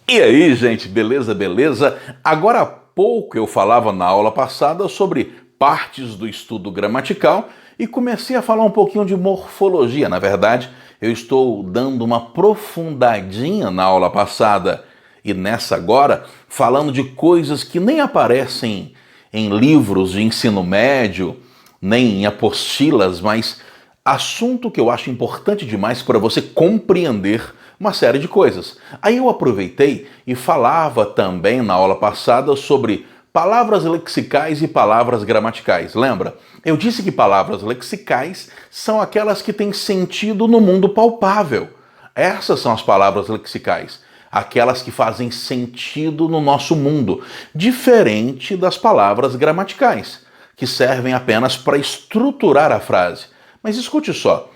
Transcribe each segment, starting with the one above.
E aí, gente, beleza, beleza? Agora há pouco eu falava na aula passada sobre partes do estudo gramatical e comecei a falar um pouquinho de morfologia. Na verdade, eu estou dando uma aprofundadinha na aula passada e nessa agora, falando de coisas que nem aparecem em livros de ensino médio, nem em apostilas, mas assunto que eu acho importante demais para você compreender uma série de coisas. Aí eu aproveitei e falava também na aula passada sobre palavras lexicais e palavras gramaticais. Lembra? Eu disse que palavras lexicais são aquelas que têm sentido no mundo palpável. Essas são as palavras lexicais, aquelas que fazem sentido no nosso mundo, diferente das palavras gramaticais, que servem apenas para estruturar a frase. Mas escute só,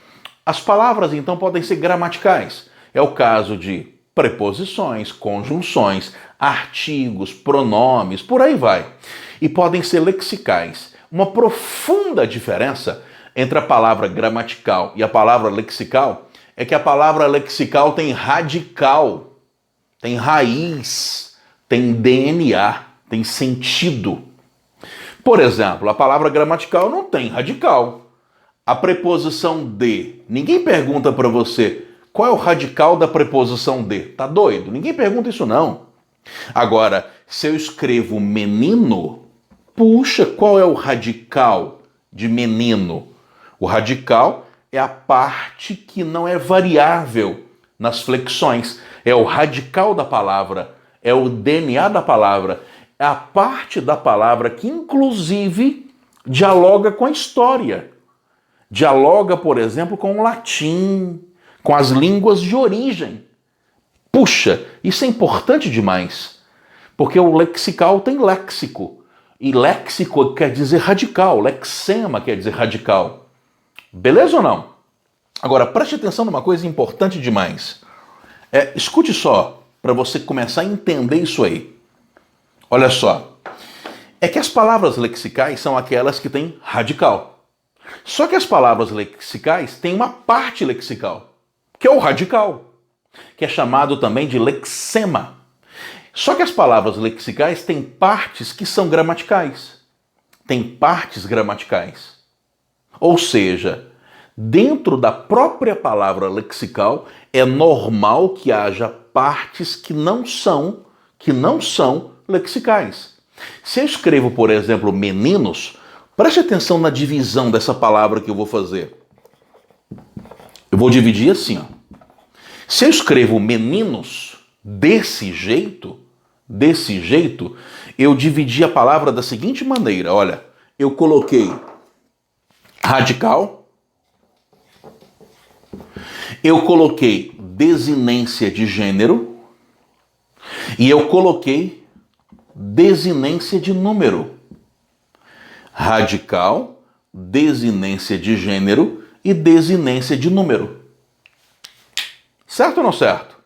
as palavras então podem ser gramaticais. É o caso de preposições, conjunções, artigos, pronomes, por aí vai. E podem ser lexicais. Uma profunda diferença entre a palavra gramatical e a palavra lexical é que a palavra lexical tem radical, tem raiz, tem DNA, tem sentido. Por exemplo, a palavra gramatical não tem radical. A preposição de, ninguém pergunta para você qual é o radical da preposição de. Tá doido? Ninguém pergunta isso não. Agora, se eu escrevo menino, puxa, qual é o radical de menino? O radical é a parte que não é variável nas flexões. É o radical da palavra, é o DNA da palavra, é a parte da palavra que inclusive dialoga com a história. Dialoga, por exemplo, com o latim, com as línguas de origem. Puxa, isso é importante demais, porque o lexical tem léxico, e léxico quer dizer radical, lexema quer dizer radical. Beleza ou não? Agora, preste atenção numa coisa importante demais. Escute só, para você começar a entender isso aí. Olha só, é que as palavras lexicais são aquelas que têm radical. Só que as palavras lexicais têm uma parte lexical, que é o radical, que é chamado também de lexema. Só que as palavras lexicais têm partes que são gramaticais. Tem partes gramaticais. Ou seja, dentro da própria palavra lexical, é normal que haja partes que não são lexicais. Se eu escrevo, por exemplo, meninos, preste atenção na divisão dessa palavra que eu vou fazer. Eu vou dividir assim, ó. Se eu escrevo meninos desse jeito, eu dividi a palavra da seguinte maneira, olha, eu coloquei radical, eu coloquei desinência de gênero e eu coloquei desinência de número. Radical, desinência de gênero e desinência de número. Certo ou não certo?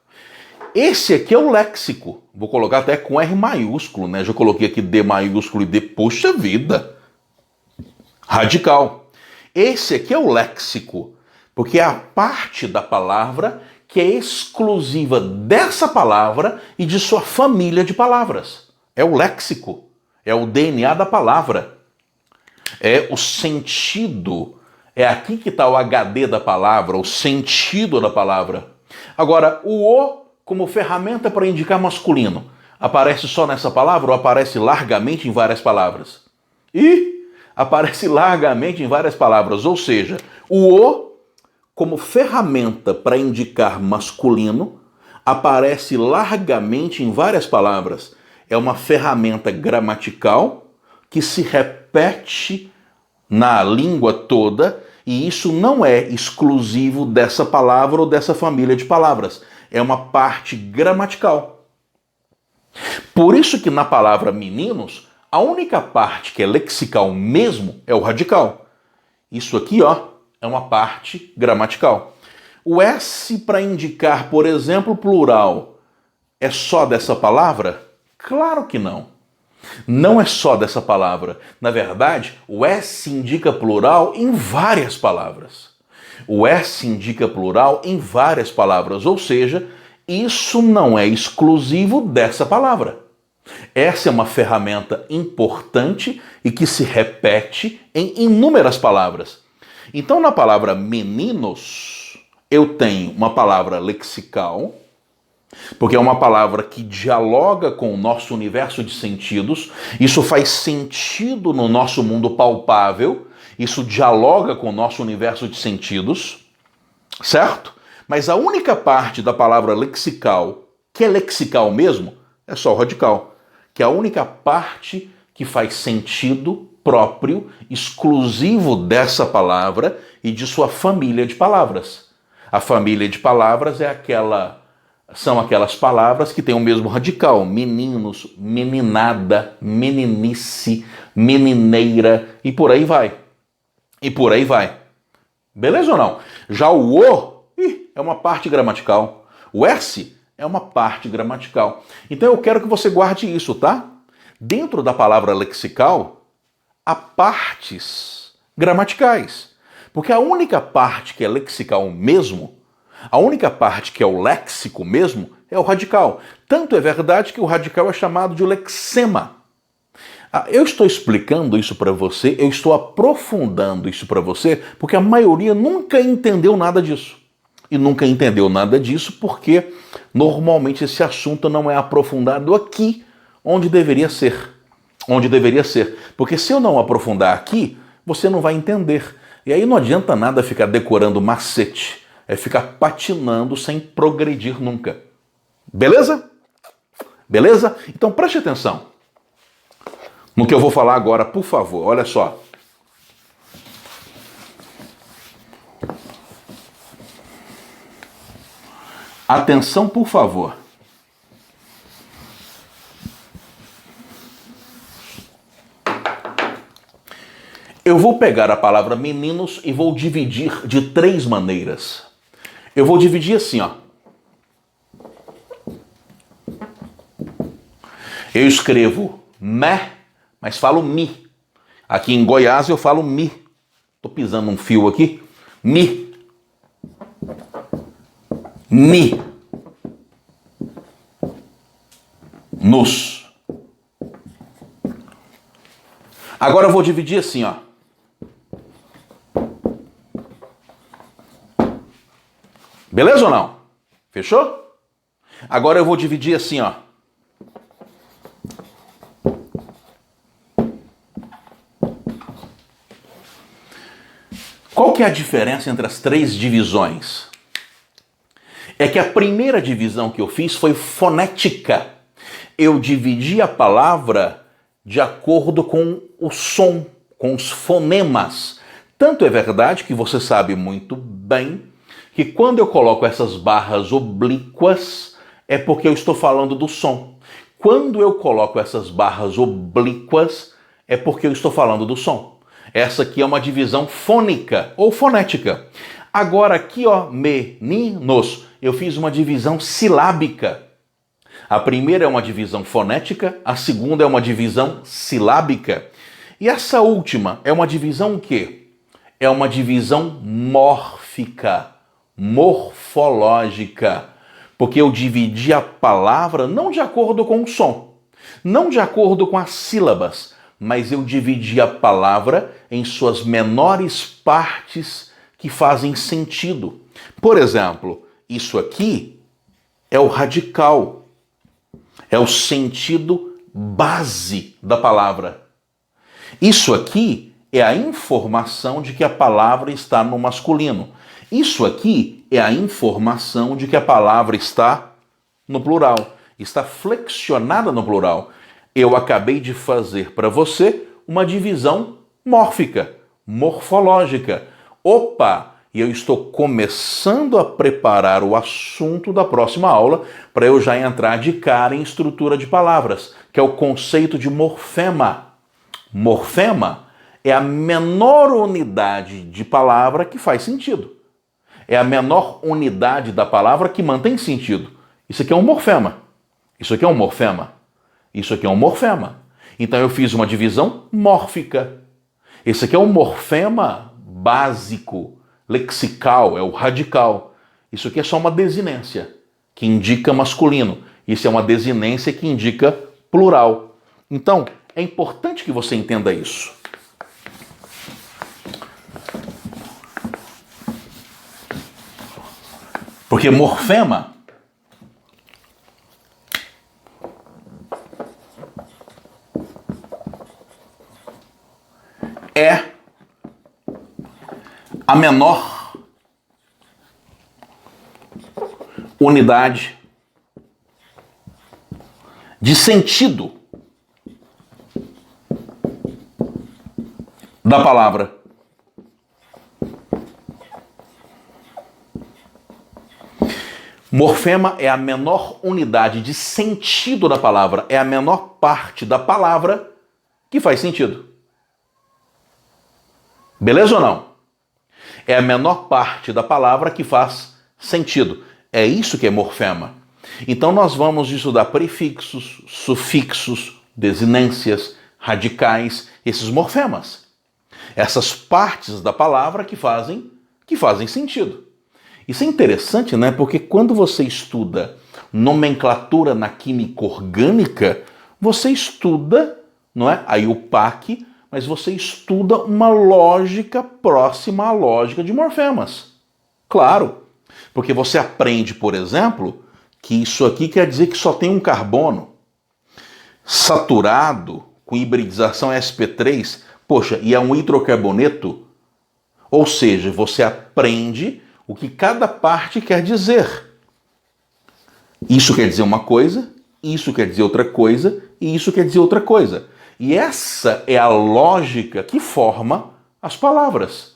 Esse aqui é o léxico. Vou colocar até com R maiúsculo, né? Já coloquei aqui D maiúsculo e D. Poxa vida! Radical. Esse aqui é o léxico, porque é a parte da palavra que é exclusiva dessa palavra e de sua família de palavras. É o léxico. É o DNA da palavra. É o sentido. É aqui que está o HD da palavra, o sentido da palavra. Agora, o como ferramenta para indicar masculino, aparece só nessa palavra ou aparece largamente em várias palavras? Aparece largamente em várias palavras, ou seja, o como ferramenta para indicar masculino aparece largamente em várias palavras. É uma ferramenta gramatical que se repete na língua toda, e isso não é exclusivo dessa palavra ou dessa família de palavras. É uma parte gramatical. Por isso que na palavra meninos, a única parte que é lexical mesmo é o radical. Isso aqui, ó, é uma parte gramatical. O S para indicar, por exemplo, plural, é só dessa palavra? Claro que não. Não é só dessa palavra. Na verdade, o S indica plural em várias palavras. O S indica plural em várias palavras, ou seja, Isso não é exclusivo dessa palavra. Essa é uma ferramenta importante e que se repete em inúmeras palavras. Então, na palavra meninos, eu tenho uma palavra lexical, porque é uma palavra que dialoga com o nosso universo de sentidos. Isso faz sentido no nosso mundo palpável. Isso dialoga com o nosso universo de sentidos, certo? Mas a única parte da palavra lexical, que é lexical mesmo, é só o radical, que é a única parte que faz sentido próprio, exclusivo dessa palavra e de sua família de palavras. A família de palavras são aquelas palavras que têm o mesmo radical: meninos, meninada, meninice, menineira, e por aí vai. E por aí vai. Beleza ou não? Já o é uma parte gramatical. O S é uma parte gramatical. Então eu quero que você guarde isso, tá? Dentro da palavra lexical, há partes gramaticais. Porque a única parte que é lexical mesmo, a única parte que é o léxico mesmo, é o radical. Tanto é verdade que o radical é chamado de lexema. Eu estou explicando isso para você, eu estou aprofundando isso para você, porque a maioria nunca entendeu nada disso. E nunca entendeu nada disso porque normalmente esse assunto não é aprofundado aqui, onde deveria ser. Onde deveria ser. Porque se eu não aprofundar aqui, você não vai entender. E aí não adianta nada ficar decorando macete, é ficar patinando sem progredir nunca. Beleza? Beleza? Então preste atenção no que eu vou falar agora, por favor. Olha só. Atenção, por favor. Eu vou pegar a palavra meninos e vou dividir de 3 maneiras. Eu vou dividir assim, ó. Eu escrevo me, mas falo mi. Aqui em Goiás eu falo mi. Tô pisando um fio aqui. Mi. Ni. Nos. Agora eu vou dividir assim, ó. Beleza ou não? Fechou? Agora eu vou dividir assim, ó. Qual que é a diferença entre as 3 divisões? É que a primeira divisão que eu fiz foi fonética. Eu dividi a palavra de acordo com o som, com os fonemas. Tanto é verdade que você sabe muito bem que quando eu coloco essas barras oblíquas é porque eu estou falando do som. Quando eu coloco essas barras oblíquas é porque eu estou falando do som. Essa aqui é uma divisão fônica ou fonética. Agora aqui, ó, meninos, eu fiz uma divisão silábica. A primeira é uma divisão fonética, a segunda é uma divisão silábica. E essa última é uma divisão o quê? É uma divisão mórfica, morfológica. Porque eu dividi a palavra não de acordo com o som, não de acordo com as sílabas, mas eu dividi a palavra em suas menores partes que fazem sentido. Por exemplo, isso aqui é o radical, é o sentido base da palavra. Isso aqui é a informação de que a palavra está no masculino. Isso aqui é a informação de que a palavra está no plural, está flexionada no plural. Eu acabei de fazer para você uma divisão mórfica, morfológica. Opa! E eu estou começando a preparar o assunto da próxima aula para eu já entrar de cara em estrutura de palavras, que é o conceito de morfema. Morfema é a menor unidade de palavra que faz sentido. É a menor unidade da palavra que mantém sentido. Isso aqui é um morfema. Isso aqui é um morfema. Isso aqui é um morfema. Então eu fiz uma divisão mórfica. Esse aqui é um morfema básico, lexical, é o radical. Isso aqui é só uma desinência. que indica masculino. Isso é uma desinência que indica plural. Então, é importante que você entenda isso. Porque morfema é a menor unidade de sentido da palavra. Morfema é a menor unidade de sentido da palavra, é a menor parte da palavra que faz sentido. Beleza ou não? É a menor parte da palavra que faz sentido. É isso que é morfema. Então nós vamos estudar prefixos, sufixos, desinências, radicais, esses morfemas. Essas partes da palavra que fazem sentido. Isso é interessante, né? Porque quando você estuda nomenclatura na química orgânica, você estuda, não é, a IUPAC, mas você estuda uma lógica próxima à lógica de morfemas. Claro, porque você aprende, por exemplo, que isso aqui quer dizer que só tem um carbono saturado com hibridização sp3, poxa, e é um hidrocarboneto. Ou seja, você aprende o que cada parte quer dizer. Isso quer dizer uma coisa, isso quer dizer outra coisa, e isso quer dizer outra coisa. E essa é a lógica que forma as palavras.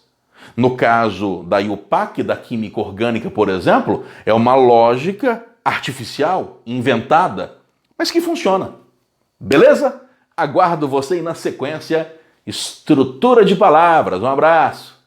No caso da IUPAC, da química orgânica, por exemplo, é uma lógica artificial, inventada, mas que funciona. Beleza? Aguardo você aí na sequência. Estrutura de palavras. Um abraço.